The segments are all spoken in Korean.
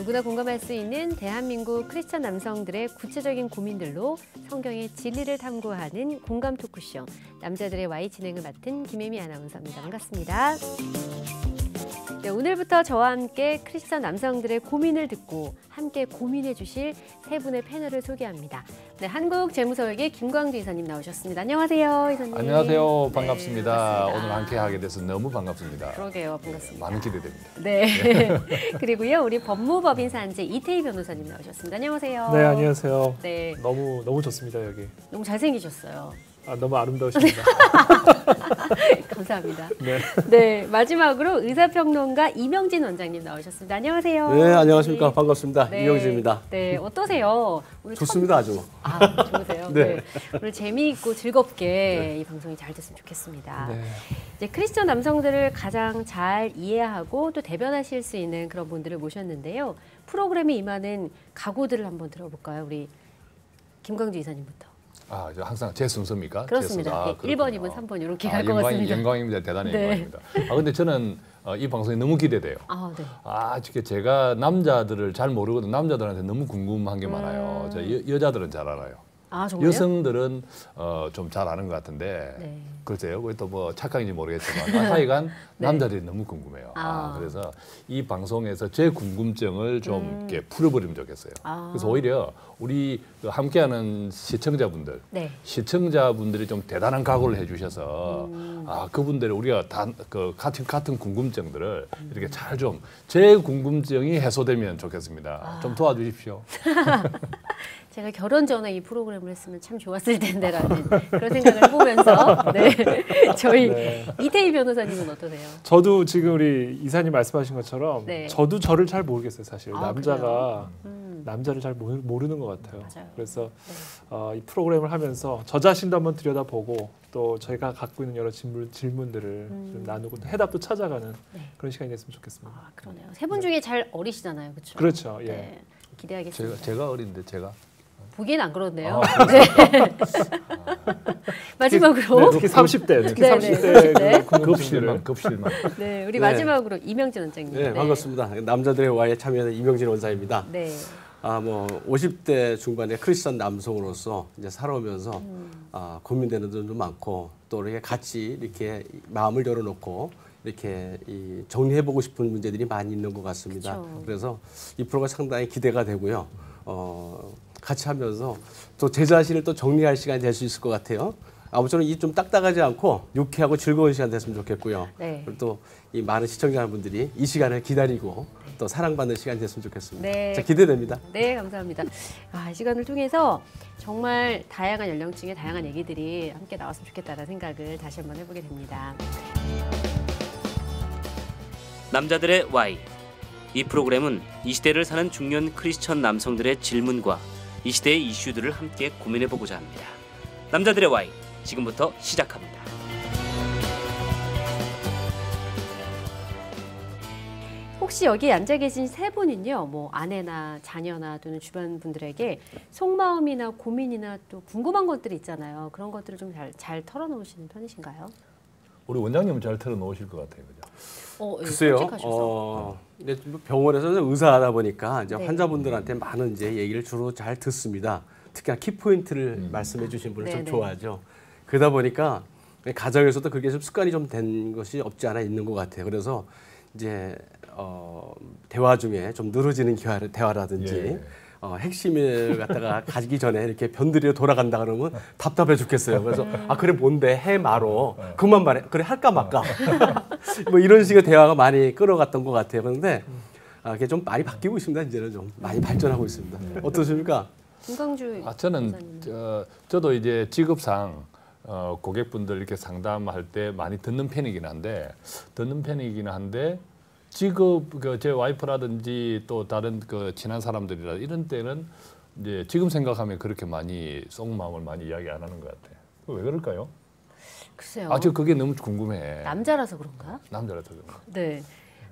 누구나 공감할 수 있는 대한민국 크리스천 남성들의 구체적인 고민들로 성경의 진리를 탐구하는 공감 토크쇼 남자들의 Y 진행을 맡은 김혜미 아나운서입니다. 반갑습니다. 네, 오늘부터 저와 함께 크리스천 남성들의 고민을 듣고 함께 고민해 주실 세 분의 패널을 소개합니다. 네, 한국재무설계 김광주 이사님 나오셨습니다. 안녕하세요, 이사님. 안녕하세요. 반갑습니다. 네, 반갑습니다. 오늘 함께 하게 돼서 너무 반갑습니다. 그러게요. 반갑습니다. 많은 기대됩니다. 네. 그리고요, 우리 법무법인 산재 이태희 변호사님 나오셨습니다. 안녕하세요. 네, 안녕하세요. 네. 너무 좋습니다, 여기. 너무 잘생기셨어요. 너무 아름다우십니다. 감사합니다. 네. 네, 마지막으로 의사평론가 이명진 원장님 나오셨습니다. 안녕하세요. 네, 안녕하십니까. 네. 반갑습니다. 네. 이명진입니다. 네, 어떠세요? 오늘 좋습니다, 아주. 좋으세요? 네. 네. 오늘 재미있고 즐겁게 이 방송이 잘 됐으면 좋겠습니다. 네. 이제 크리스천 남성들을 가장 잘 이해하고 또 대변하실 수 있는 그런 분들을 모셨는데요. 프로그램에 임하는 각오들을 한번 들어볼까요? 우리 김광주 이사님부터. 항상 제 순서입니까? 그렇습니다. 네, 1번, 2번, 3번 이렇게 갈 것 같습니다. 영광입니다. 대단히 네. 영광입니다. 근데 저는 이 방송이 너무 기대돼요. 네. 특히 제가 남자들을 잘 모르거든 남자들한테 너무 궁금한 게 많아요. 여자들은 잘 알아요. 정말요? 여성들은 좀 잘 아는 것 같은데 네. 글쎄요. 그게 또 뭐 착각인지 모르겠지만 하여간 네. 남자들이 너무 궁금해요. 그래서 이 방송에서 제 궁금증을 좀 이렇게 풀어버리면 좋겠어요. 그래서 오히려 우리 함께하는 시청자분들, 네. 시청자분들이 좀 대단한 각오를 해주셔서 그분들이 우리가 같은 궁금증들을 이렇게 잘 좀 제 궁금증이 해소되면 좋겠습니다. 좀 도와주십시오. 제가 결혼 전에 이 프로그램을 했으면 참 좋았을 텐데라는 그런 생각을 해보면서 저희 네. 이태희 변호사님은 어떠세요? 저도 지금 우리 이사님 말씀하신 것처럼 네. 저도 저를 잘 모르겠어요, 사실. 남자가 그래요? 남자를 잘 모르는 것 같아요. 맞아요. 그래서 이 프로그램을 하면서 저 자신도 한번 들여다보고 또 저희가 갖고 있는 여러 질문들을 좀 나누고 해답도 찾아가는 그런 시간이 됐으면 좋겠습니다. 그러네요. 세 분 중에 잘 어리시잖아요, 그렇죠? 그렇죠. 예. 네, 기대하겠습니다. 제가 어린데 제가. 보기엔 안 그렇네요. 네. 마지막으로 특히 30대, 특히 네, 30대 급실만. 네, 우리 네. 마지막으로 이명진 원장님. 네, 반갑습니다. 남자들의 Y에 참여하는 이명진 원사입니다. 네. 50대 중반의 크리스천 남성으로서 이제 살아오면서 고민되는 점도 많고 또 이렇게 같이 이렇게 마음을 열어놓고 이렇게 정리해보고 싶은 문제들이 많이 있는 것 같습니다. 그쵸. 그래서 이 프로가 상당히 기대가 되고요. 같이 하면서 또 제 자신을 또 정리할 시간이 될 수 있을 것 같아요. 아무쪼록 이 좀 딱딱하지 않고 유쾌하고 즐거운 시간 됐으면 좋겠고요. 네. 그리고 또 이 많은 시청자분들이 이 시간을 기다리고 또 사랑받는 시간이 됐으면 좋겠습니다. 네. 자, 기대됩니다. 네, 감사합니다. 이 시간을 통해서 정말 다양한 연령층의 다양한 얘기들이 함께 나왔으면 좋겠다는 생각을 다시 한번 해보게 됩니다. 남자들의 Y. 이 프로그램은 이 시대를 사는 중년 크리스천 남성들의 질문과 이 시대의 이슈들을 함께 고민해보고자 합니다. 남자들의 Y. 지금부터 시작합니다. 혹시 여기 앉아 계신 세 분은요, 뭐 아내나 자녀나 또는 주변 분들에게 속마음이나 고민이나 또 궁금한 것들이 있잖아요. 그런 것들을 좀 잘 털어놓으시는 편이신가요? 우리 원장님은 잘 털어놓으실 것 같아요, 그죠? 글쎄요. 솔직하셔서. 근데 병원에서는 의사하다 보니까 이제 네. 환자분들한테 많은 이제 얘기를 주로 잘 듣습니다. 특히나 키포인트를 말씀해 주신 분을 좀 네네. 좋아하죠. 그러다 보니까 가정에서도 그게 좀 습관이 좀 된 것이 없지 않아 있는 것 같아요. 그래서 이제 대화 중에 좀 늘어지는 대화라든지 핵심을 갖다가 가기 전에 이렇게 변두리로 돌아간다 그러면 답답해 죽겠어요. 그래서 그래 뭔데 해 말어 그만 말해 그래 할까 말까 뭐 이런 식의 대화가 많이 끌어갔던 것 같아요. 그런데 그게 좀 많이 바뀌고 있습니다. 이제는 좀 많이 발전하고 있습니다. 어떠십니까? 김광주 저는 저도 이제 직업상 고객분들 이렇게 상담할 때 많이 듣는 편이긴 한데 직업 제 와이프라든지 또 다른 친한 사람들이라 이런 때는 이제 지금 생각하면 그렇게 많이 속마음을 많이 이야기 안 하는 것 같아요. 왜 그럴까요? 글쎄요. 저 그게 너무 궁금해. 남자라서 그런가? 남자라서 그런가? 네.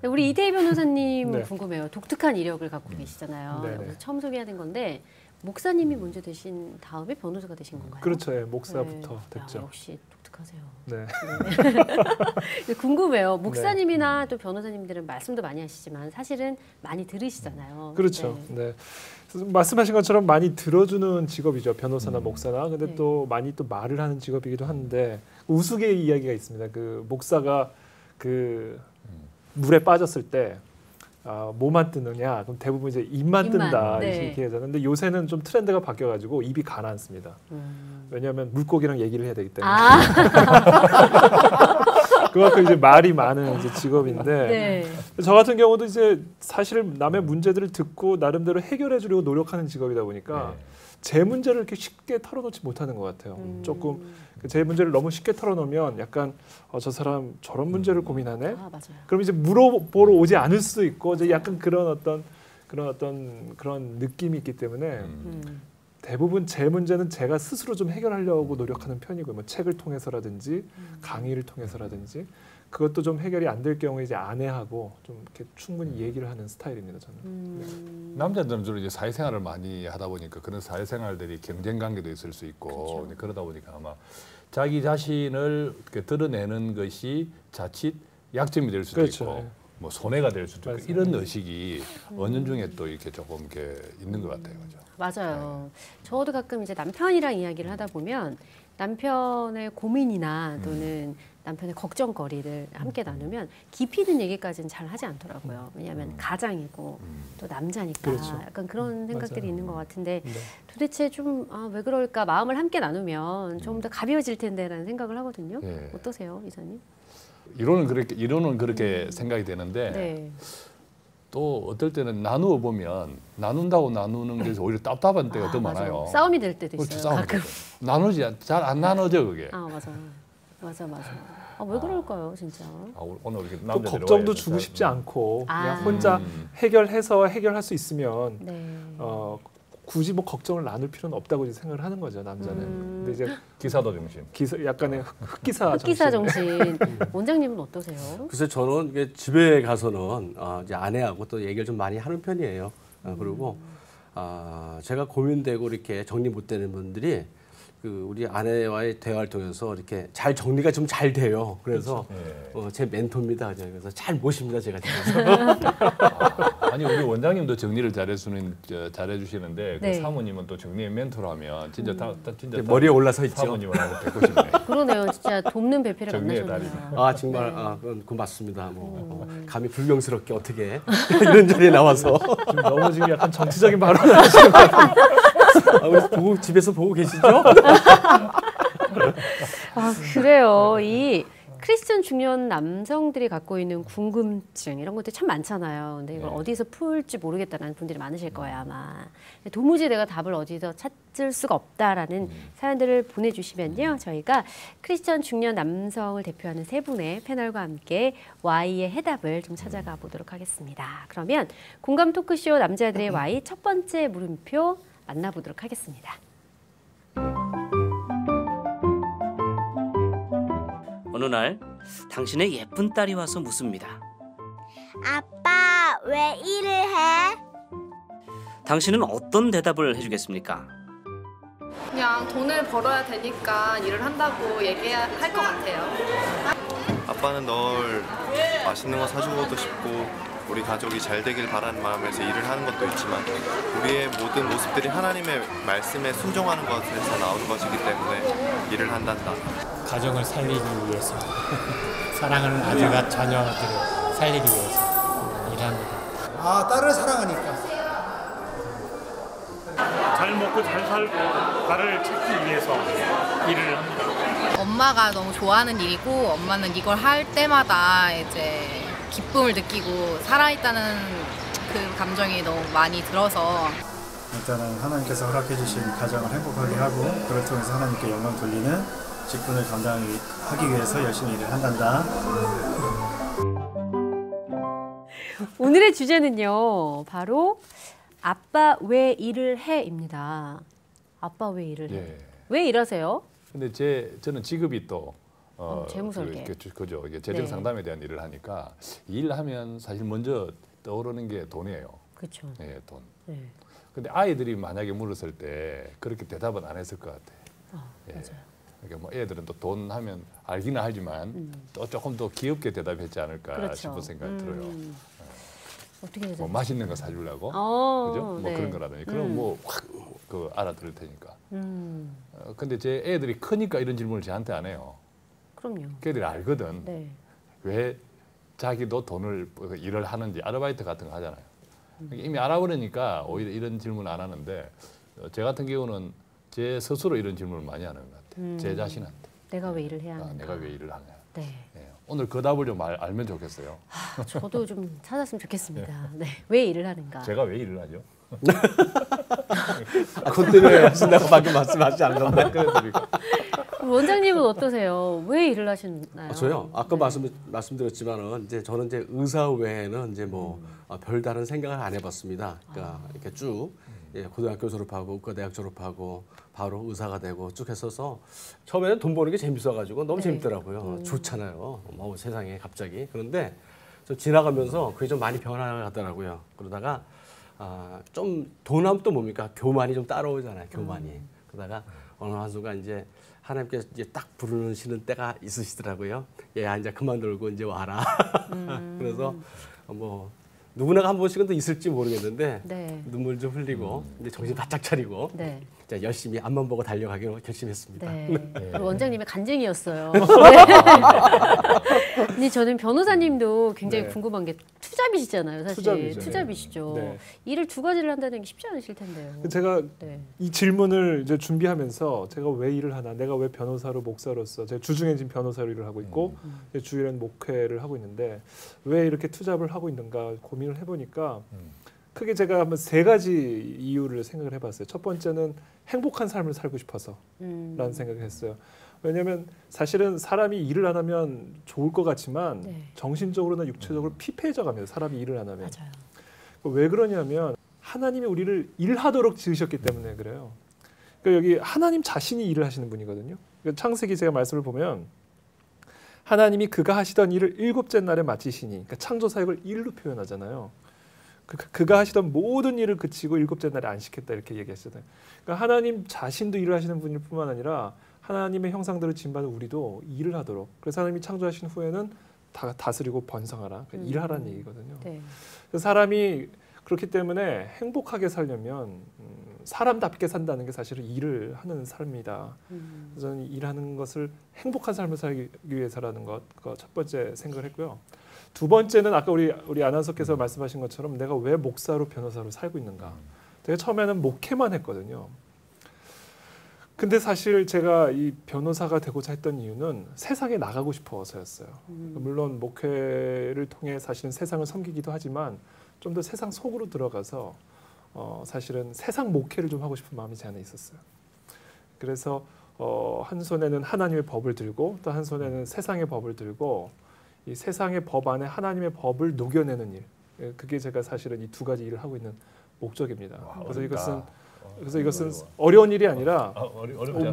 우리 이태희 변호사님 네. 궁금해요. 독특한 이력을 갖고 계시잖아요. 네, 네. 그래서 처음 소개해야 건데 목사님이 먼저 되신 다음에 변호사가 되신 건가요? 그렇죠. 예, 목사부터 네. 됐죠. 역시 독특한 정직하세요. 네. 네. 궁금해요. 목사님이나 또 변호사님들은 말씀도 많이 하시지만 사실은 많이 들으시잖아요. 그렇죠. 네. 말씀하신 것처럼 많이 들어주는 직업이죠. 변호사나 목사나. 근데 네. 또 많이 또 말을 하는 직업이기도 한데 우스갯 이야기가 있습니다. 그 목사가 그 물에 빠졌을 때 뭐만 뜨느냐? 그럼 대부분 이제 입만 뜬다 네. 이렇게 하잖아요. 근데 요새는 좀 트렌드가 바뀌어가지고 입이 가라앉습니다. 왜냐하면 물고기랑 얘기를 해야 되기 때문에. 그만큼 이제 말이 많은 이제 직업인데 네. 저 같은 경우도 이제 사실 남의 문제들을 듣고 나름대로 해결해 주려고 노력하는 직업이다 보니까 제 문제를 이렇게 쉽게 털어놓지 못하는 것 같아요. 조금 제 문제를 너무 쉽게 털어놓으면 약간 저 사람 저런 문제를 고민하네. 맞아요. 그럼 이제 물어보러 오지 않을 수도 있고 이제 약간 그런 어떤 느낌이 있기 때문에 대부분 제 문제는 제가 스스로 좀 해결하려고 노력하는 편이고요. 뭐 책을 통해서라든지 강의를 통해서라든지 그것도 좀 해결이 안 될 경우에 이제 아내하고 좀 이렇게 충분히 얘기를 하는 스타일입니다. 저는. 남자들은 주로 이제 사회생활을 많이 하다 보니까 그런 사회생활들이 경쟁 관계도 있을 수 있고 그렇죠. 그러다 보니까 아마 자기 자신을 이렇게 드러내는 것이 자칫 약점이 될 수도 그렇죠. 있고 네. 뭐 손해가 될 수도 있고 맞아요. 이런 의식이 은연중에 또 이렇게 조금 이렇게 있는 것 같아요, 그죠? 맞아요. 저도 가끔 이제 남편이랑 이야기를 하다 보면 남편의 고민이나 또는 남편의 걱정거리를 함께 나누면 깊이 있는 얘기까지는 잘 하지 않더라고요. 왜냐하면 가장이고 또 남자니까 그렇죠. 약간 그런 생각들이 맞아요. 있는 것 같은데 네. 도대체 좀 왜 그럴까 마음을 함께 나누면 좀 더 가벼워질 텐데라는 생각을 하거든요. 예. 어떠세요, 이사님? 이론은 그렇게 생각이 되는데 네. 또 어떨 때는 나누어 보면 나눈다고 나누는 게 오히려 답답한 때가 더 맞아. 많아요. 싸움이 될 때도 그렇죠, 있어요. 싸움이 가끔. 되죠. 나누지 잘 안 나눠져 그게. 맞아. 왜 그럴까요, 진짜? 오늘 이렇게 또 남자들이 걱정도 와야 주고 잘- 싶지 않고 그냥 아. 혼자 해결할 수 있으면 네. 굳이 뭐 걱정을 나눌 필요는 없다고 이제 생각을 하는 거죠, 남자는. 근데 이제 기사도 정신. 약간의 흑기사 흑기사 정신. 정신. 원장님은 어떠세요? 글쎄 저는 이게 집에 가서는 이제 아내하고 또 얘기를 좀 많이 하는 편이에요. 그리고 제가 고민되고 이렇게 정리 못 되는 분들이 그 우리 아내와의 대화를 통해서 이렇게 잘 정리가 좀 잘 돼요. 그래서 제 멘토입니다. 그래서 잘 모십니다, 제가 집에서. 아니 우리 원장님도 정리를 잘해주시는데 네. 그 사모님은 또 정리의 멘토라면 진짜 진짜 머리에 올라서 있죠. 사모님을 한번 뵙고 싶네. 그러네요. 진짜 돕는 배필을 정리의 만나셨네요. 정말 그건 맞습니다. 감히 불명스럽게 어떻게 이런 자리에 나와서 지금 너무 지금 약간 정치적인 발언을 하시는 것 같아요. 집에서 보고 계시죠? 그래요. 이 크리스천 중년 남성들이 갖고 있는 궁금증 이런 것들 참 많잖아요. 근데 이걸 어디서 풀지 모르겠다는 분들이 많으실 거예요, 아마. 도무지 내가 답을 어디서 찾을 수가 없다라는 사연들을 보내주시면요. 저희가 크리스천 중년 남성을 대표하는 세 분의 패널과 함께 Y의 해답을 좀 찾아가 보도록 하겠습니다. 그러면 공감 토크쇼 남자들의 Y 첫 번째 물음표 만나보도록 하겠습니다. 어느 날 당신의 예쁜 딸이 와서 묻습니다. 아빠, 왜 일을 해? 당신은 어떤 대답을 해주겠습니까? 그냥 돈을 벌어야 되니까 일을 한다고 얘기할 것 같아요. 아빠는 널 맛있는 거 사주고도 싶고 우리 가족이 잘 되길 바라는 마음에서 일을 하는 것도 있지만 우리의 모든 모습들이 하나님의 말씀에 순종하는 것에서 나오는 것이기 때문에 일을 한단다. 가정을 살리기 위해서 사랑하는 아들과 자녀들을 살리기 위해서 일합니다. 딸을 사랑하니까. 잘 먹고 잘 살고 나를 찾기 위해서 일을 합니다. 엄마가 너무 좋아하는 일이고 엄마는 이걸 할 때마다 이제 기쁨을 느끼고 살아있다는 그 감정이 너무 많이 들어서 일단은 하나님께서 허락해 주신 가정을 행복하게 하고 그걸 통해서 하나님께 영광 돌리는 직분을 감당하기 위해서 열심히 일을 한단다. 오늘의 주제는요. 바로 아빠 왜 일을 해입니다. 아빠 왜 일을 해? 예. 왜 일하세요? 근데 저는 직업이 또 재무설계. 그죠. 이게 재정 네. 상담에 대한 일을 하니까 일하면 사실 먼저 떠오르는 게 돈이에요. 그렇죠. 예, 돈. 네. 근데 아이들이 만약에 물었을 때 그렇게 대답은 안 했을 것 같아. 예. 맞아요. 그러니까 뭐 애들은 또 돈 하면 알기는 하지만 또 조금 더 귀엽게 대답했지 않을까 그렇죠. 싶은 생각이 들어요. 어떻게 뭐 맛있는 거 사주려고, 그죠? 뭐 네. 그런 거라든지 그럼 뭐 확 그 알아들을 테니까. 근데 제 애들이 크니까 이런 질문을 저한테 안 해요. 그럼요. 걔들이 알거든. 네. 왜 자기도 돈을 일을 하는지 아르바이트 같은 거 하잖아요. 이미 알아버리니까 오히려 이런 질문 안 하는데 제 같은 경우는 제 스스로 이런 질문을 많이 하는 것 같아요. 제 자신한테. 내가 왜 일을 해야 하는가. 내가 왜 일을 하냐. 네. 예. 오늘 그 답을 좀 알면 좋겠어요. 저도 좀 찾았으면 좋겠습니다. 네. 왜 일을 하는가. 제가 왜 일을 하죠? 컨티뉴 하신다고 밖에 말씀하시지 않는데. 원장님은 어떠세요? 왜 일을 하시나요? 저요. 아까 말씀드렸지만은 이제 저는 이제 의사 외에는 이제 뭐 별다른 생각을 안 해봤습니다. 그러니까 이렇게 쭉 고등학교 졸업하고 의과대학 졸업하고 바로 의사가 되고 쭉 했어서 처음에는 돈 버는 게 재밌어가지고 너무 재밌더라고요. 좋잖아요. 뭐 세상에 갑자기. 그런데 좀 지나가면서 그게 좀 많이 변화가더라고요. 그러다가 좀 돈 하면 또 뭡니까? 교만이 좀 따라오잖아요. 교만이. 그러다가 어느 한순간 이제 하나님께서 이제 딱 부르시는 때가 있으시더라고요. 얘야 이제 그만 놀고 이제 와라. 그래서 뭐 누구나 한 번씩은 또 있을지 모르겠는데 네. 눈물 좀 흘리고 이제 정신 바짝 차리고 네. 자, 열심히 앞만 보고 달려가기로 결심했습니다. 네. 원장님의 간증이었어요. 근데 저는 변호사님도 굉장히 네. 궁금한 게 투잡이시잖아요, 사실. 투잡이죠. 투잡이시죠. 네. 일을 두 가지를 한다는 게 쉽지 않으실 텐데요. 제가 네. 이 질문을 이제 준비하면서 제가 왜 일을 하나, 내가 왜 변호사로 목사로서 제가 주중에 지금 변호사로 일을 하고 있고 이제 주일엔 목회를 하고 있는데 왜 이렇게 투잡을 하고 있는가 고민을 해보니까 크게 제가 한번 세 가지 이유를 생각을 해봤어요. 첫 번째는 행복한 삶을 살고 싶어서라는 생각을 했어요. 왜냐하면 사실은 사람이 일을 안 하면 좋을 것 같지만 네. 정신적으로나 육체적으로 피폐해져 갑니다. 사람이 일을 안 하면. 맞아요. 왜 그러냐면 하나님이 우리를 일하도록 지으셨기 때문에 그래요. 그러니까 여기 하나님 자신이 일을 하시는 분이거든요. 그러니까 창세기 제가 말씀을 보면 하나님이 그가 하시던 일을 일곱째 날에 마치시니, 그러니까 창조 사역을 일로 표현하잖아요. 그가 하시던 모든 일을 그치고 일곱째 날에 안식했다 이렇게 얘기했잖아요. 그러니까 하나님 자신도 일을 하시는 분일 뿐만 아니라 하나님의 형상대로 지음받은 우리도 일을 하도록. 그래서 하나님이 창조하신 후에는 다스리고 번성하라. 그러니까 일하라는 얘기거든요. 네. 그래서 사람이 그렇기 때문에 행복하게 살려면 사람답게 산다는 게 사실은 일을 하는 삶이다. 그래서 저는 일하는 것을 행복한 삶을 살기 위해서라는 것 첫 번째 생각을 했고요. 두 번째는 아까 우리 아나운서께서 말씀하신 것처럼 내가 왜 목사로 변호사로 살고 있는가. 제가 처음에는 목회만 했거든요. 근데 사실 제가 이 변호사가 되고자 했던 이유는 세상에 나가고 싶어서였어요. 물론 목회를 통해 사실은 세상을 섬기기도 하지만 좀 더 세상 속으로 들어가서 사실은 세상 목회를 좀 하고 싶은 마음이 제 안에 있었어요. 그래서 한 손에는 하나님의 법을 들고 또 한 손에는 세상의 법을 들고 이 세상의 법 안에 하나님의 법을 녹여내는 일. 그게 제가 사실은 이 두 가지 일을 하고 있는 목적입니다. 그래서 이것은 어려운 일이 아니라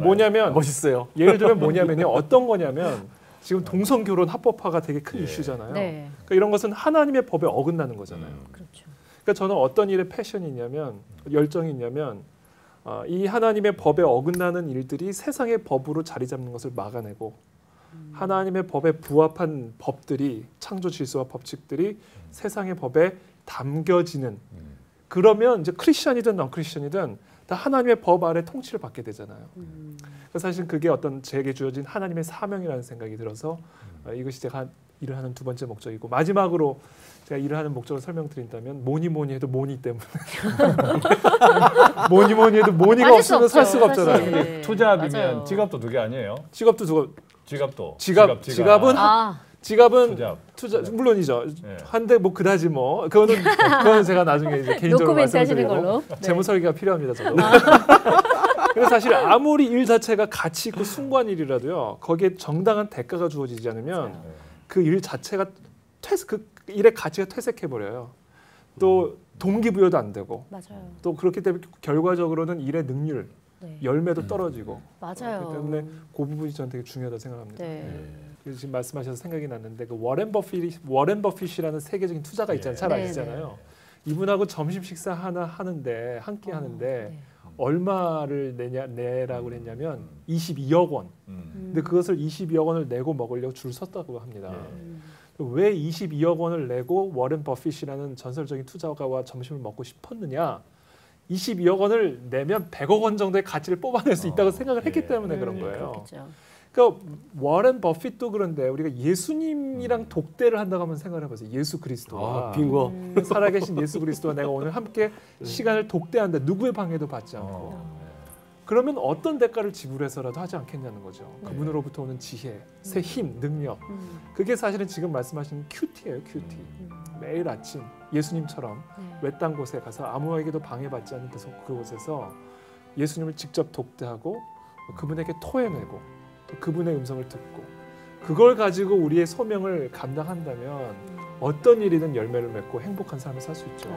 뭐냐면 멋있어요. 예를 들면 뭐냐면요. 어떤 거냐면 지금 동성 결혼 합법화가 되게 큰 이슈잖아요. 네. 그러니까 이런 것은 하나님의 법에 어긋나는 거잖아요. 그렇죠. 그러니까 저는 어떤 일에 패션이 있냐면 열정이 있냐면 이 하나님의 법에 어긋나는 일들이 세상의 법으로 자리 잡는 것을 막아내고 하나님의 법에 부합한 법들이 창조 질서와 법칙들이 세상의 법에 담겨지는 그러면 이제 크리스천이든 넌 크리스천이든 다 하나님의 법 아래 통치를 받게 되잖아요. 그래서 사실 그게 어떤 제게 주어진 하나님의 사명이라는 생각이 들어서 이것이 제가 일을 하는 두 번째 목적이고 마지막으로 제가 일을 하는 목적을 설명드린다면 뭐니 해도 모니 때문에 뭐니 해도 모니가 없으면 살 수가 없잖아요. 근데 투잡이면 맞아요. 지갑도 두 개 아니에요? 직업도 두 지갑도 지갑은 지갑은 투자 물론이죠. 네. 한데 뭐 그다지 뭐 그거는 제가 나중에 이제 개인적으로 노코멘트 하시는 말씀드리고 걸로. 재무 설계가 필요합니다. 저도. 그래서 사실 아무리 일 자체가 가치 있고 숭고한 일이라도요. 거기에 정당한 대가가 주어지지 않으면 그 일 자체가 그 일의 가치가 퇴색해 버려요. 또 동기부여도 안 되고. 맞아요. 또 그렇기 때문에 결과적으로는 일의 능률, 네. 열매도 떨어지고. 맞아요. 그렇기 때문에 그 부분이 저는 되게 중요하다고 생각합니다. 네. 그래서 지금 말씀하셔서 생각이 났는데 그 워렌 버핏이라는 세계적인 투자가 있잖아요. 잘 네. 아시잖아요. 이분하고 점심 식사 하나 하는데 함께 하는데 얼마를 내라고 했냐면 22억 원. 근데 그것을 22억 원을 내고 먹으려고 줄 섰다고 합니다. 왜 22억 원을 내고 워렌 버핏이라는 전설적인 투자가와 점심을 먹고 싶었느냐? 22억 원을 내면 100억 원 정도의 가치를 뽑아낼 수 있다고 생각을 했기 때문에 그런 거예요. 그렇겠죠. 그러니까 워렌 버핏도 그런데 우리가 예수님이랑 독대를 한다고 한번 생각을 해보세요. 예수 그리스도와 빙고. 살아계신 예수 그리스도와 내가 오늘 함께 시간을 독대한다. 누구의 방해도 받지 않고. 그러면 어떤 대가를 지불해서라도 하지 않겠냐는 거죠. 그분으로부터 오는 지혜, 새 힘, 능력. 그게 사실은 지금 말씀하신 큐티예요. 큐티. 매일 아침 예수님처럼 외딴 곳에 가서 아무에게도 방해받지 않는 그곳에서 예수님을 직접 독대하고 그분에게 토해내고 또 그분의 음성을 듣고 그걸 가지고 우리의 소명을 감당한다면 어떤 일이든 열매를 맺고 행복한 삶을 살 수 있죠.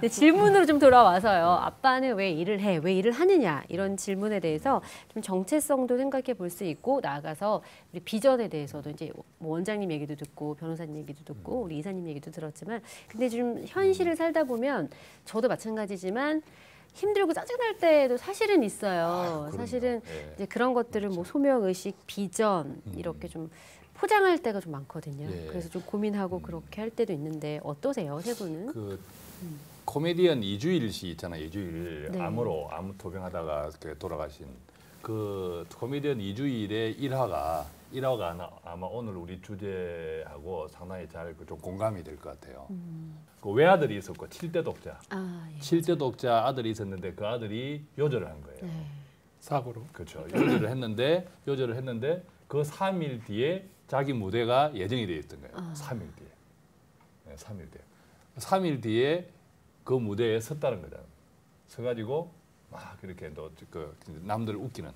네, 질문으로 좀 돌아와서요. 아빠는 왜 일을 해? 왜 일을 하느냐? 이런 질문에 대해서 좀 정체성도 생각해 볼 수 있고 나아가서 우리 비전에 대해서도 이제 뭐 원장님 얘기도 듣고 변호사님 얘기도 듣고 우리 이사님 얘기도 들었지만 근데 좀 현실을 살다 보면 저도 마찬가지지만 힘들고 짜증날 때도 사실은 있어요. 사실은 이제 그런 것들을 뭐 소명 의식, 비전 이렇게 좀 포장할 때가 좀 많거든요. 그래서 좀 고민하고 그렇게 할 때도 있는데 어떠세요, 세 분은? 코미디언 이주일 씨 있잖아요. 이주일 암으로 암 토병하다가 돌아가신 그 코미디언 이주일의 일화가 아마 오늘 우리 주제하고 상당히 잘 좀 공감이 될 것 같아요. 그 외아들이 있었고 7대 독자. 7대 독자 아들이 있었는데 그 아들이 요절을 한 거예요. 사고로. 그렇죠. 요절을 했는데 그 3일 뒤에 자기 무대가 예정이 되어 있던 거예요. 3일 뒤에. 네, 3일 뒤에 그 무대에 섰다는 거잖아요. 서가지고 막 이렇게 또 그 남들을 웃기는,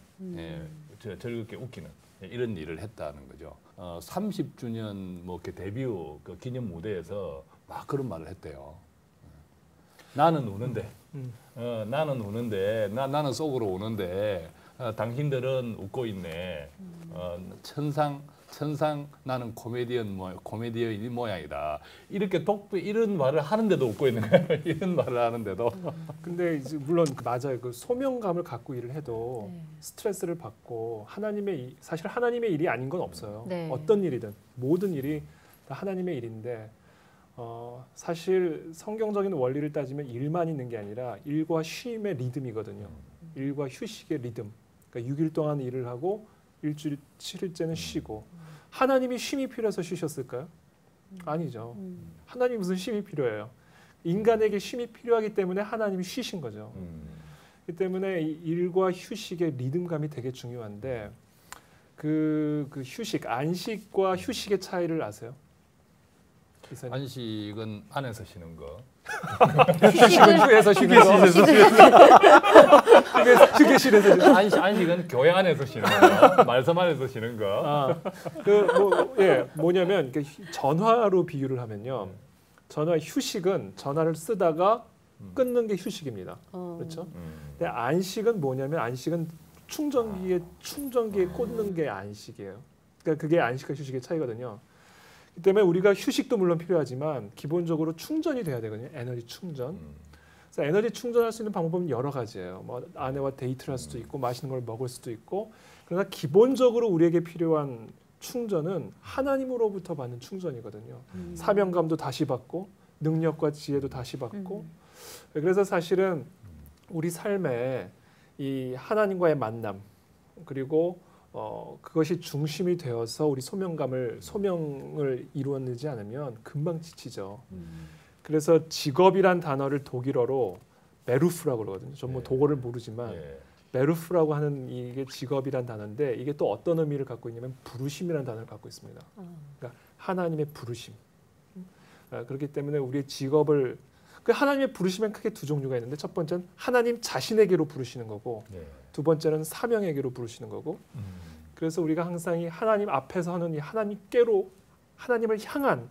즐겁게 웃기는 이런 일을 했다는 거죠. 30주년 뭐 이렇게 데뷔 그 기념 무대에서 막 그런 말을 했대요. 나는 우는데, 나는 속으로 우는데 당신들은 웃고 있네. 천상 나는 코미디언이 모양이다. 이렇게 이런 말을 하는데도 웃고 있는 거예요. 이런 말을 하는데도. 근데 이제 물론 맞아요. 그 소명감을 갖고 일을 해도 스트레스를 받고 사실 하나님의 일이 아닌 건 없어요. 어떤 일이든 모든 일이 다 하나님의 일인데 사실 성경적인 원리를 따지면 일만 있는 게 아니라 일과 쉼의 리듬이거든요. 일과 휴식의 리듬. 그러니까 6일 동안 일을 하고 일주일 7일째는 쉬고 하나님이 쉼이 필요해서 쉬셨을까요? 아니죠. 하나님 무슨 쉼이 필요해요? 인간에게 쉼이 필요하기 때문에 하나님이 쉬신 거죠. 그렇기 때문에 일과 휴식의 리듬감이 되게 중요한데 그 휴식, 안식과 휴식의 차이를 아세요? 이사님? 안식은 안에서 쉬는 거. 휴식은 후에서 쉬는 거. 휴게실에서 안식은 교회 안에서 쉬는 거. 말씀 안에서 쉬는 거. 뭐냐면 전화로 비유를 하면요. 휴식은 전화를 쓰다가 끊는 게 휴식입니다. 그렇죠? 근데 안식은 뭐냐면 안식은 충전기에 꽂는 게 안식이에요. 그러니까 그게 안식과 휴식의 차이거든요. 그렇기 때문에 우리가 휴식도 물론 필요하지만 기본적으로 충전이 돼야 되거든요. 에너지 충전. 그래서 에너지 충전할 수 있는 방법은 여러 가지예요. 뭐 아내와 데이트를 할 수도 있고 맛있는 걸 먹을 수도 있고 그러나 기본적으로 우리에게 필요한 충전은 하나님으로부터 받는 충전이거든요. 사명감도 다시 받고 능력과 지혜도 다시 받고 그래서 사실은 우리 삶에 이 하나님과의 만남 그리고 그것이 중심이 되어서 우리 소명을 이루어내지 않으면 금방 지치죠. 그래서 직업이란 단어를 독일어로 메루프라고 그러거든요. 전 뭐 독어를 모르지만 메루프라고 하는 이게 직업이란 단어인데 이게 또 어떤 의미를 갖고 있냐면 부르심이라는 단어를 갖고 있습니다. 그러니까 하나님의 부르심. 그렇기 때문에 우리의 직업을 하나님의 부르심엔 크게 두 종류가 있는데 첫 번째는 하나님 자신에게로 부르시는 거고 두 번째는 사명에게로 부르시는 거고 그래서 우리가 항상 이 하나님 앞에서 하는 이 하나님께로 하나님을 향한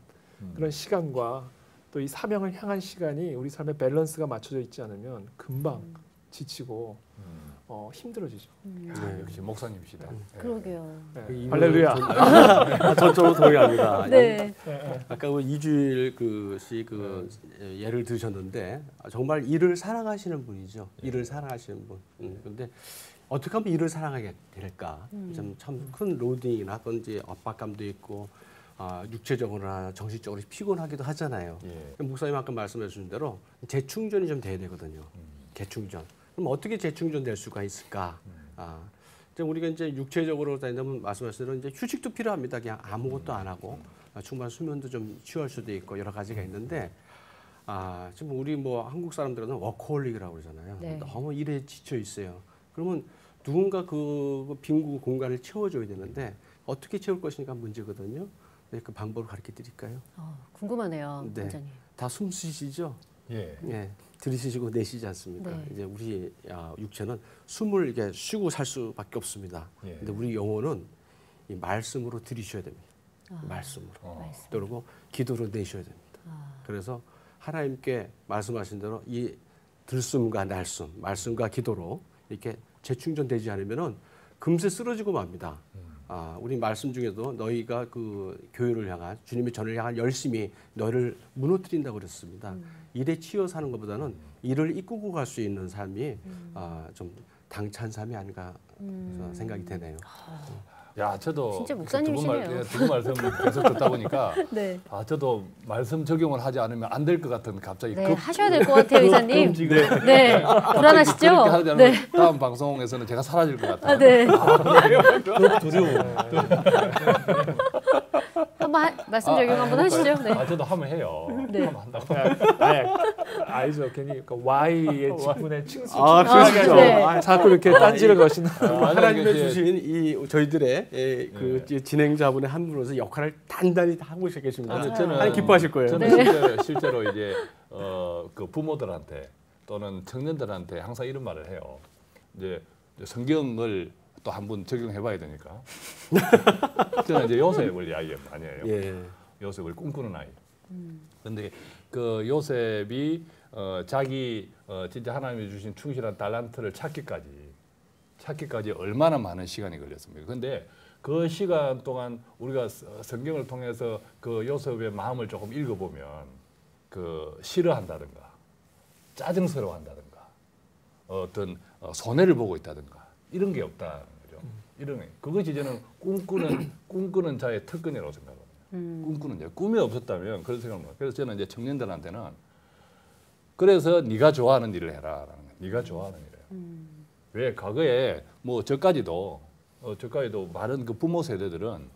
그런 시간과 또 이 사명을 향한 시간이 우리 삶의 밸런스가 맞춰져 있지 않으면 금방 지치고 힘들어지죠. 역시 목사님이시다. 그러게요. 할렐루야. 전적으로 동의합니다. 네. 아까 이주일 예를 드셨는데 정말 일을 사랑하시는 분이죠. 일을 사랑하시는 분. 그런데 어떻게 하면 일을 사랑하게 될까? 참 큰 로딩이나 하든지 압박감도 있고 육체적으로나 정신적으로 피곤하기도 하잖아요. 목사님 아까 말씀해 주신 대로 재충전이 좀 돼야 되거든요. 재충전. 그럼 어떻게 재충전될 수가 있을까? 우리가 이제 육체적으로 다니면 말씀하신 대로 이제 휴식도 필요합니다. 그냥 아무것도 안 하고 충분한 수면도 좀 취할 수도 있고 여러 가지가 있는데 지금 우리 뭐 한국 사람들은 워커홀릭이라고 그러잖아요. 네. 너무 일에 지쳐 있어요. 그러면 누군가 그 빈 공간을 채워줘야 되는데 어떻게 채울 것인가 문제거든요. 네, 그 방법을 가르쳐 드릴까요? 궁금하네요, 네. 원장님. 다 숨 쉬시죠? 예. 들이쉬시고 내쉬지 않습니까? 네. 이제 우리 육체는 숨을 이렇게 쉬고 살 수밖에 없습니다. 근데 우리 영혼은 이 말씀으로 들이쉬어야 됩니다. 말씀으로. 그리고 기도로 내쉬어야 됩니다. 그래서 하나님께 말씀하신 대로 이 들숨과 날숨, 말씀과 기도로 이렇게 재충전되지 않으면은 금세 쓰러지고 맙니다. 우리 말씀 중에도 너희가 그 교회를 향한 주님의 전을 향한 열심히 너를 무너뜨린다고 그랬습니다. 일에 치여 사는 것보다는 일을 이끌고 갈 수 있는 삶이 좀 당찬 삶이 아닌가 생각이 되네요. 야, 저도 진짜 목사님이시네요. 두 분 말씀 계속 듣다 보니까 네. 저도 말씀 적용을 하지 않으면 안 될 것 같은 갑자기 네, 하셔야 될 것 같아요, 의사님. 네, 불안하시죠? 그렇게 하지 않으면 네. 다음 방송에서는 제가 사라질 것 같아요. 네. 두려워. 한번 말씀 적용 한번 하시죠. 네. 저도 하면 해요. 네. 하면 한다고. 알죠. 괜히 Y의 직분에 칭수. 그렇죠. 네. 자꾸 이렇게 딴지를 거시는. 하나님의 주신 이 저희들의 그 진행자분의 한 분으로서 역할을 단단히 다 하고 계십니다. 하나님 기뻐하실 거예요. 저는 실제로 이제 그 부모들한테 또는 청년들한테 항상 이런 말을 해요. 이제 성경을 또 한 번 적용해봐야 되니까. 저는 이제 요셉을 이야기 많이 해요. 요셉을 꿈꾸는 아이. 그런데 그 요셉이 자기 진짜 하나님이 주신 충실한 달란트를 찾기까지 얼마나 많은 시간이 걸렸습니까? 그런데 그 시간 동안 우리가 성경을 통해서 그 요셉의 마음을 조금 읽어보면 그 싫어한다든가 짜증스러워한다든가 어떤 손해를 보고 있다든가 이런 게 없다는 거죠. 그것이 저는 꿈꾸는 자의 특권이라고 생각합니다. 꿈꾸는 자. 꿈이 없었다면 그런 생각을. 그래서 저는 이제 청년들한테는 그래서 네가 좋아하는 일을 해라라는 거예요. 네가 좋아하는 일을. 왜 과거에 뭐 저까지도 많은 그 부모 세대들은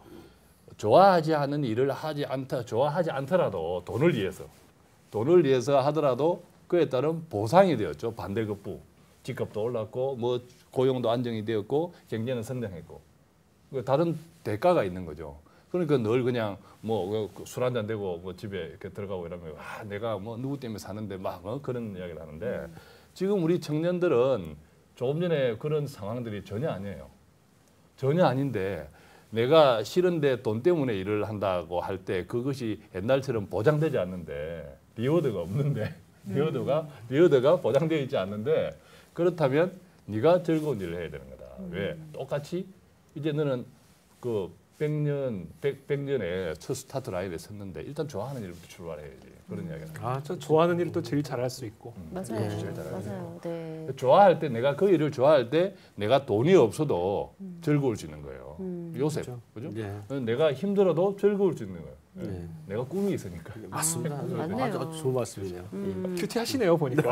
좋아하지 않은 일을 좋아하지 않더라도 돈을 위해서 하더라도 그에 따른 보상이 되었죠. 반대급부. 직급도 올랐고 뭐 고용도 안정이 되었고 경제는 성장했고 다른 대가가 있는 거죠. 그러니까 늘 그냥 뭐 술 한잔 되고 뭐 집에 이렇게 들어가고 이러면 내가 뭐 누구 때문에 사는데 막 그런 이야기를 하는데 지금 우리 청년들은 조금 전에 그런 상황들이 전혀 아니에요. 전혀 아닌데 내가 싫은데 돈 때문에 일을 한다고 할 때 그것이 옛날처럼 보장되지 않는데 리워드가 없는데 리워드가 보장되어 있지 않는데 그렇다면 네가 즐거운 일을 해야 되는 거다. 왜? 똑같이 이제 너는 그 100년에 첫 스타트 라인에 섰는데 일단 좋아하는 일부터 출발해야지. 그런 이야기를. 저 좋아하는 일을 또 제일 잘할 수 있고. 맞아요. 맞아요. 네. 좋아할 때 내가 그 일을 좋아할 때 내가 돈이 없어도 즐거울 수 있는 거예요. 요셉, 그죠? 내가 힘들어도 즐거울 수 있는 거예요. 내가 꿈이 있으니까. 맞습니다. 맞네요. 아주 좋은 말씀이네요. 큐티 하시네요 보니까.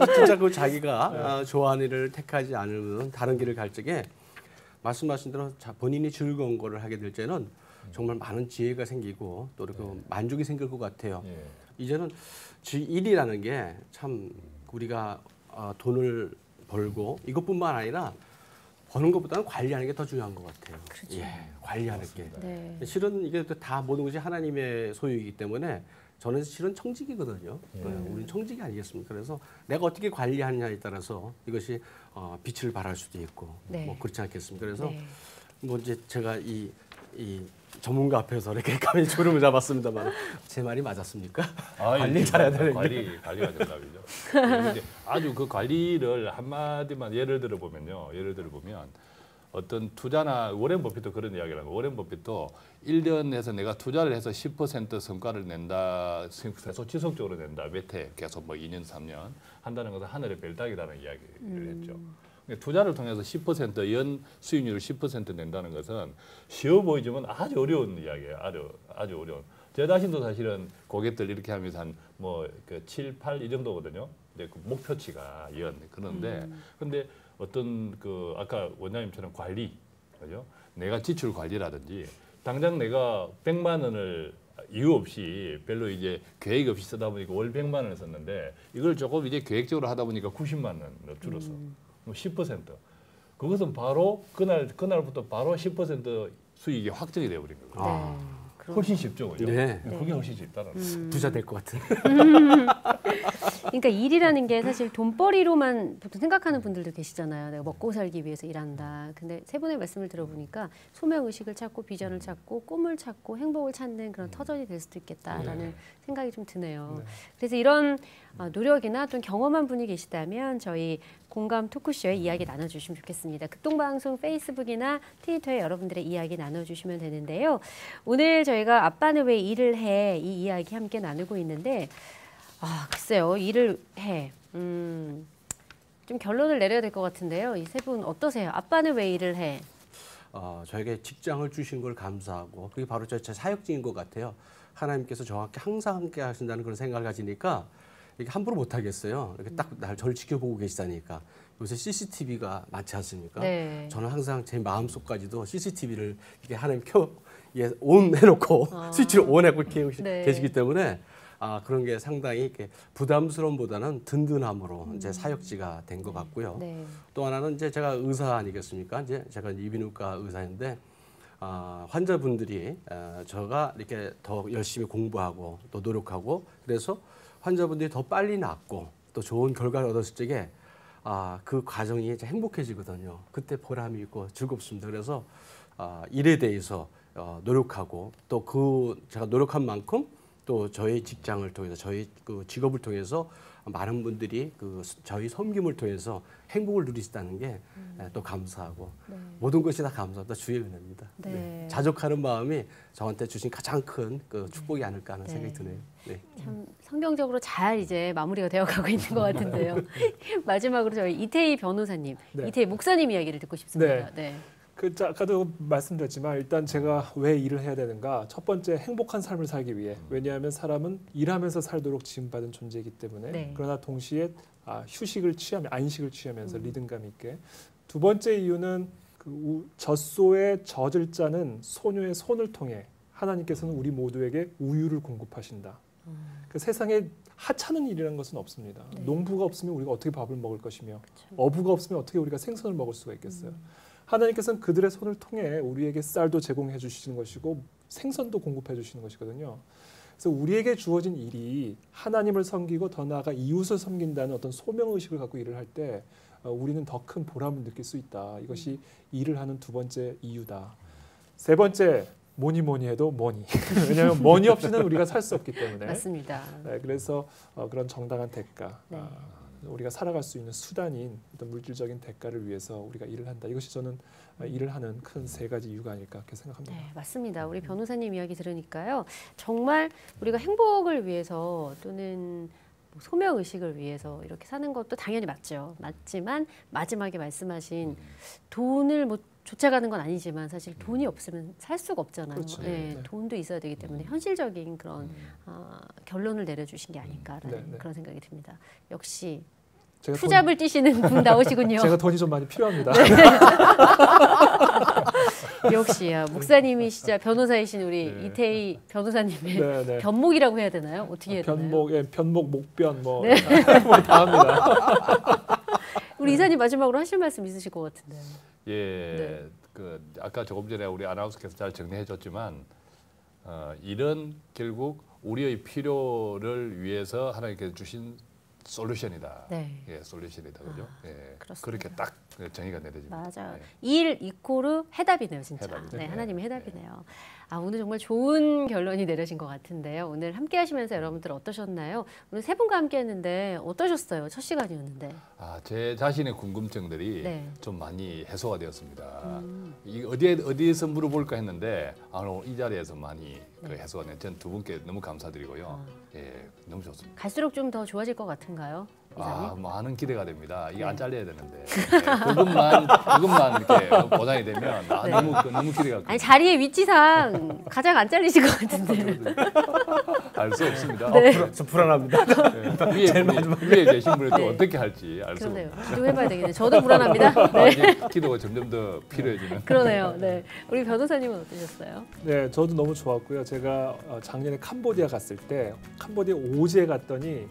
진짜 그 자기가 좋아하는 일을 택하지 않으면 다른 길을 갈 적에 말씀하신 대로 본인이 즐거운 거를 하게 될 때는 정말 많은 지혜가 생기고 또 이렇게 만족이 생길 것 같아요. 이제는 일이라는 게 참 우리가 돈을 벌고 이것뿐만 아니라 버는 것보다는 관리하는 게 더 중요한 것 같아요. 그렇죠. 관리하는 맞습니다. 게. 네. 실은 이게 다 모든 것이 하나님의 소유이기 때문에 저는 실은 청직이거든요. 우리는 청직이 아니겠습니까? 그래서 내가 어떻게 관리하느냐에 따라서 이것이 빛을 발할 수도 있고 뭐 그렇지 않겠습니까? 그래서 뭐 이제 제가 이 전문가 앞에서 이렇게 감히 졸음을 잡았습니다만 제 말이 맞았습니까? 관리 잘해야 되는 관리가 정답이죠. 근데 아주 그 관리를 한마디만 예를 들어 보면 어떤 투자나 워렌 버핏도 그런 이야기를 하고 워렌 버핏도 1년에서 내가 투자를 해서 10% 성과를 낸다, 계속 지속적으로 낸다, 몇 해 계속 뭐 2년, 3년 한다는 것은 하늘의 별따기라는 이야기를 했죠. 투자를 통해서 10% 연 수익률을 10% 낸다는 것은 쉬워 보이지만 아주 어려운 이야기예요. 아주 어려운. 제 자신도 사실은 고객들 이렇게 하면서 한 뭐 그 7, 8 이 정도거든요. 근데 그 목표치가 연 그런데 근데 어떤 그 아까 원장님처럼 관리, 그죠? 내가 지출 관리라든지 당장 내가 100만 원을 이유 없이 별로 이제 계획 없이 쓰다 보니까 월 100만 원을 썼는데 이걸 조금 이제 계획적으로 하다 보니까 90만 원으로 줄었어. 10%. 그것은 바로 그날부터 바로 10% 수익이 확정이 되어버린 거예요. 훨씬 쉽죠, 그죠? 그게 훨씬 쉽다는 거예요. 부자 될 것 같은. 그러니까 일이라는 게 사실 돈벌이로만 보통 생각하는 분들도 계시잖아요. 내가 먹고 살기 위해서 일한다. 근데 세 분의 말씀을 들어보니까 소명 의식을 찾고 비전을 찾고 꿈을 찾고 행복을 찾는 그런 터전이 될 수도 있겠다라는 생각이 좀 드네요. 그래서 이런 노력이나 또 경험한 분이 계시다면 저희 공감 토크쇼에 이야기 나눠주시면 좋겠습니다. 극동방송 페이스북이나 트위터에 여러분들의 이야기 나눠주시면 되는데요. 오늘 저희가 아빠는 왜 일을 해? 이 이야기 함께 나누고 있는데 글쎄요. 일을 해. 좀 결론을 내려야 될 것 같은데요. 이 세 분 어떠세요? 아빠는 왜 일을 해? 저에게 직장을 주신 걸 감사하고 그게 바로 제 사역직인 것 같아요. 하나님께서 저와 항상 함께 하신다는 그런 생각을 가지니까 이렇게 함부로 못 하겠어요. 이렇게 딱 저를 지켜보고 계시다니까. 요새 CCTV가 많지 않습니까? 저는 항상 제 마음속까지도 CCTV를 이렇게 하나님 온 해놓고 스위치를 온 해놓고 계시기 때문에 그런 게 상당히 이렇게 부담스러움보다는 든든함으로 이제 사역지가 된 것 같고요. 또 하나는 이제 제가 의사 아니겠습니까? 이제 제가 이비인후과 의사인데 환자분들이 저가 이렇게 더 열심히 공부하고 또 노력하고 그래서 환자분들이 더 빨리 낫고 또 좋은 결과를 얻었을 적에 그 과정이 이제 행복해지거든요. 그때 보람이 있고 즐겁습니다. 그래서 일에 대해서 노력하고 또 제가 노력한 만큼 또 저희 직장을 통해서 저희 그 직업을 통해서 많은 분들이 저희 섬김을 통해서 행복을 누리시다는 게 또 감사하고 모든 것이 다 감사하다 주의 은혜입니다. 자족하는 마음이 저한테 주신 가장 큰 그 축복이 아닐까 하는 생각이 드네요. 참 성경적으로 잘 이제 마무리가 되어가고 있는 것 같은데요. 마지막으로 저희 이태희 변호사님, 이태희 목사님 이야기를 듣고 싶습니다. 아까도 말씀드렸지만 일단 제가 왜 일을 해야 되는가? 첫 번째 행복한 삶을 살기 위해. 왜냐하면 사람은 일하면서 살도록 지음받은 존재이기 때문에. 그러나 동시에 휴식을 안식을 취하면서 리듬감 있게. 두 번째 이유는 젖소에 젖을 짜는 소녀의 손을 통해 하나님께서는 우리 모두에게 우유를 공급하신다. 그 세상에 하찮은 일이라는 것은 없습니다. 농부가 없으면 우리가 어떻게 밥을 먹을 것이며 어부가 없으면 어떻게 우리가 생선을 먹을 수가 있겠어요. 하나님께서는 그들의 손을 통해 우리에게 쌀도 제공해 주시는 것이고 생선도 공급해 주시는 것이거든요. 그래서 우리에게 주어진 일이 하나님을 섬기고 더 나아가 이웃을 섬긴다는 어떤 소명의식을 갖고 일을 할 때 우리는 더 큰 보람을 느낄 수 있다. 이것이 일을 하는 두 번째 이유다. 세 번째, 뭐니 해도 머니. 왜냐하면 머니 없이는 우리가 살 수 없기 때문에. 맞습니다. 그래서 그런 정당한 대가. 우리가 살아갈 수 있는 수단인 어떤 물질적인 대가를 위해서 우리가 일을 한다. 이것이 저는 일을 하는 큰 세 가지 이유가 아닐까 그렇게 생각합니다. 맞습니다. 우리 변호사님 이야기 들으니까요. 정말 우리가 행복을 위해서 또는 소명의식을 위해서 이렇게 사는 것도 당연히 맞지만 마지막에 말씀하신 돈을 쫓아가는 건 아니지만 사실 돈이 없으면 살 수가 없잖아요. 돈도 있어야 되기 때문에 현실적인 그런 결론을 내려주신 게 아닐까라는 그런 생각이 듭니다. 역시 투잡을 뛰시는 분 나오시군요. 제가 돈이 좀 많이 필요합니다. 네. 역시야 목사님이시자 변호사이신 우리 네. 이태희 변호사님의 네, 네. 변목이라고 해야 되나요? 어떻게 해야 되나요? 변목, 예, 변목, 목변 뭐 네. 다 합니다. 우리 이사님 마지막으로 하실 말씀 있으실 것 같은데. 예, 네. 그 아까 조금 전에 우리 아나운서께서 잘 정리해줬지만 이런 결국 우리의 필요를 위해서 하나님께서 주신 솔루션이다. 네. 예, 솔루션이다, 그죠? 예, 그렇습니다. 그렇게 딱 정의가 내려집니다. 맞아요. 예. 일 이코르 해답이네요, 진짜. 해답이죠. 네, 네. 하나님의 해답이네요. 아, 오늘 정말 좋은 결론이 내려진 것 같은데요. 오늘 함께 하시면서 여러분들 어떠셨나요? 오늘 세 분과 함께 했는데 어떠셨어요? 첫 시간이었는데. 아, 제 자신의 궁금증들이 네. 좀 많이 해소가 되었습니다. 이 어디에서 물어볼까 했는데 오늘 이 자리에서 많이 그 해소가 된. 전 두 분께 너무 감사드리고요. 예, 너무 좋습니다. 갈수록 좀 더 좋아질 것 같은가요? 이사님? 많은 기대가 됩니다. 이게 네. 안 잘려야 되는데 그것만 이렇게 보장이 되면 네. 너무 기대가 아니 자리의 위치상 가장 안 잘리실 것 같은데. 알 수 없습니다. 네. 좀 불안합니다. 위에 계신 분이 또 네. 어떻게 할지 알 수 그러네요. 없습니다. 기도해봐야 되겠네요. 저도 불안합니다. 네. 이제 기도가 점점 더 필요해지는. 그러네요. 네. 우리 변호사님은 어떠셨어요? 네, 저도 너무 좋았고요. 제가 작년에 캄보디아 갔을 때 캄보디아 오지에 갔더니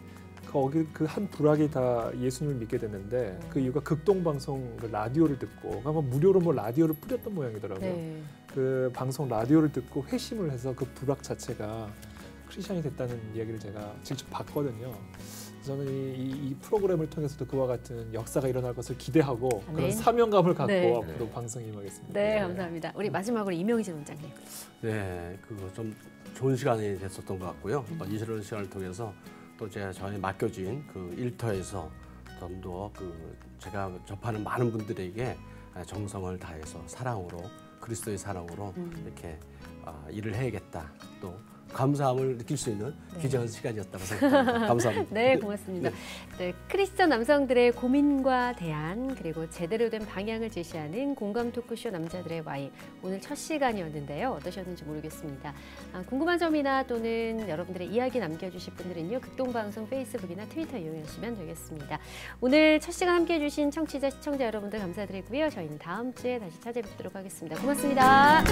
거기 그 한 부락이 다 예수님을 믿게 됐는데 그 이유가 극동방송 라디오를 듣고 아마 무료로 뭐 라디오를 뿌렸던 모양이더라고요. 네. 그 방송 라디오를 듣고 회심을 해서 그 부락 자체가 크리스천이 됐다는 이야기를 제가 직접 봤거든요. 저는 이 프로그램을 통해서도 그와 같은 역사가 일어날 것을 기대하고 아멘. 그런 사명감을 갖고 네. 앞으로 방송에 임하겠습니다. 네, 감사합니다. 우리 마지막으로 이명진 원장님. 네, 그거 좀 좋은 시간이 됐었던 것 같고요. 이런 시간을 통해서 또 저희 맡겨진 그 일터에서 좀 더 그 제가 접하는 많은 분들에게 정성을 다해서 사랑으로 그리스도의 사랑으로 이렇게 일을 해야겠다. 또 감사함을 느낄 수 있는 귀중한 시간이었다고 생각합니다. 감사합니다. 네, 고맙습니다. 네, 크리스천 남성들의 고민과 대안 그리고 제대로 된 방향을 제시하는 공감 토크쇼 남자들의 와이 오늘 첫 시간이었는데요. 어떠셨는지 모르겠습니다. 궁금한 점이나 또는 여러분들의 이야기 남겨주실 분들은요. 극동방송 페이스북이나 트위터 이용하시면 되겠습니다. 오늘 첫 시간 함께해 주신 청취자, 시청자 여러분들 감사드리고요. 저희는 다음 주에 다시 찾아뵙도록 하겠습니다. 고맙습니다.